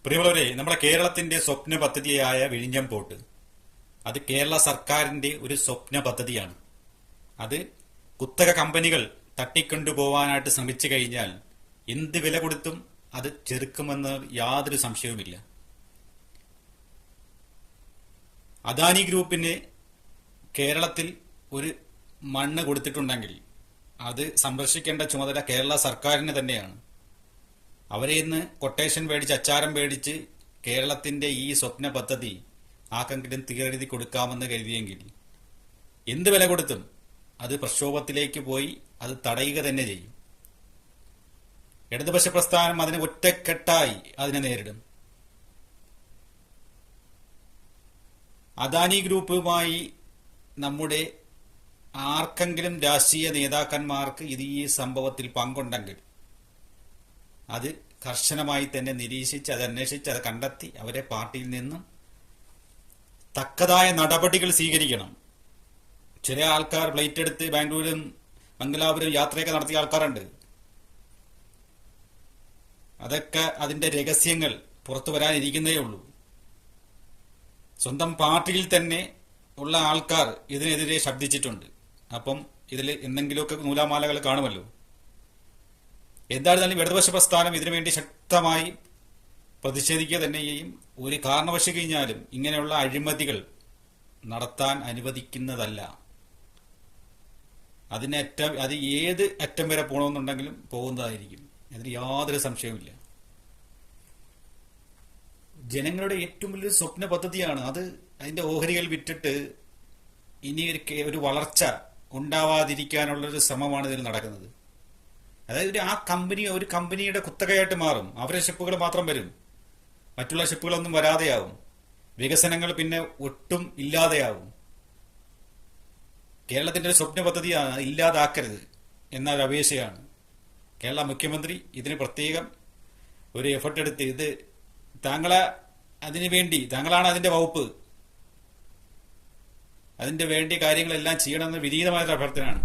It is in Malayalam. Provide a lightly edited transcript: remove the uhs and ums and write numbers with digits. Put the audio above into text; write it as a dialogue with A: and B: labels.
A: പ്രിയമുള്ളവരെ, നമ്മുടെ കേരളത്തിന്റെ സ്വപ്ന പദ്ധതിയായ വിഴിഞ്ഞം പോർട്ട് അത് കേരള സർക്കാരിന്റെ ഒരു സ്വപ്ന പദ്ധതിയാണ്. അത് കുത്തക കമ്പനികൾ തട്ടിക്കൊണ്ടുപോവാനായിട്ട് ശ്രമിച്ചു കഴിഞ്ഞാൽ എന്ത് വില കൊടുത്തും അത് ചെറുക്കുമെന്ന് യാതൊരു സംശയവുമില്ല. അദാനി ഗ്രൂപ്പിന് കേരളത്തിൽ ഒരു മണ്ണ് കൊടുത്തിട്ടുണ്ടെങ്കിൽ അത് സംരക്ഷിക്കേണ്ട ചുമതല കേരള സർക്കാരിന് തന്നെയാണ്. അവരെ ഇന്ന് കൊട്ടേഷൻ മേടിച്ച് അച്ചാരം മേടിച്ച് കേരളത്തിന്റെ ഈ സ്വപ്ന പദ്ധതി ആർക്കെങ്കിലും തീരെഴുതി കൊടുക്കാമെന്ന് കരുതിയെങ്കിൽ എന്ത് വില കൊടുത്തും അത് പ്രക്ഷോഭത്തിലേക്ക് പോയി അത് തടയുക തന്നെ ചെയ്യും. ഇടതുപക്ഷ പ്രസ്ഥാനം അതിന് ഒറ്റക്കെട്ടായി അതിനെ നേരിടും. അദാനി ഗ്രൂപ്പുമായി നമ്മുടെ ആർക്കെങ്കിലും രാഷ്ട്രീയ നേതാക്കന്മാർക്ക് ഈ സംഭവത്തിൽ പങ്കുണ്ടെങ്കിൽ അത് കർശനമായി തന്നെ നിരീക്ഷിച്ച് അത് അന്വേഷിച്ച് അത് കണ്ടെത്തി അവരെ പാർട്ടിയിൽ നിന്നും തക്കതായ നടപടികൾ സ്വീകരിക്കണം. ചില ആൾക്കാർ ഫ്ലൈറ്റ് എടുത്ത് ബാംഗ്ലൂരും മംഗലാപുരം യാത്രയൊക്കെ നടത്തിയ ആൾക്കാരുണ്ട്. അതൊക്കെ അതിന്റെ രഹസ്യങ്ങൾ പുറത്തു വരാനിരിക്കുന്നേ ഉള്ളൂ. സ്വന്തം പാർട്ടിയിൽ തന്നെ ഉള്ള ആൾക്കാർ ഇതിനെതിരെ ശബ്ദിച്ചിട്ടുണ്ട്. അപ്പം ഇതിൽ എന്തെങ്കിലുമൊക്കെ നൂലാമാലകൾ കാണുമല്ലോ. എന്തായിരുന്നാലും ഇടതുപക്ഷ പ്രസ്ഥാനം ഇതിനുവേണ്ടി ശക്തമായി പ്രതിഷേധിക്കുക തന്നെ ചെയ്യും. ഒരു കാരണവശ കഴിഞ്ഞാലും ഇങ്ങനെയുള്ള അഴിമതികൾ നടത്താൻ അനുവദിക്കുന്നതല്ല. അത് ഏത് അറ്റം വരെ പോകണമെന്നുണ്ടെങ്കിലും പോകുന്നതായിരിക്കും. അതിന് യാതൊരു സംശയവുമില്ല. ജനങ്ങളുടെ ഏറ്റവും വലിയൊരു സ്വപ്ന പദ്ധതിയാണ് അത്. അതിന്റെ ഓഹരികൾ വിറ്റിട്ട് ഇനി ഒരു വളർച്ച ഉണ്ടാവാതിരിക്കാനുള്ളൊരു ശ്രമമാണ് ഇതിൽ നടക്കുന്നത്. അതായത് ഒരു കമ്പനിയുടെ കുത്തകയായിട്ട് മാറും. അവരുടെ ഷിപ്പുകൾ മാത്രം വരും, മറ്റുള്ള ഷിപ്പുകളൊന്നും വരാതെയാവും. വികസനങ്ങൾ പിന്നെ ഒട്ടും ഇല്ലാതെയാവും. കേരളത്തിന്റെ ഒരു സ്വപ്ന പദ്ധതിയാണ്, ഇല്ലാതാക്കരുത് എന്നൊരു അപേക്ഷയാണ്. കേരള മുഖ്യമന്ത്രി ഇതിന് പ്രത്യേകം ഒരു എഫർട്ട് എടുത്ത് ഇത് താങ്കളാണ് അതിന്റെ വകുപ്പ്, അതിന്റെ വേണ്ടി കാര്യങ്ങളെല്ലാം ചെയ്യണമെന്ന് വിനീതമായ അഭ്യർത്ഥനയാണ്.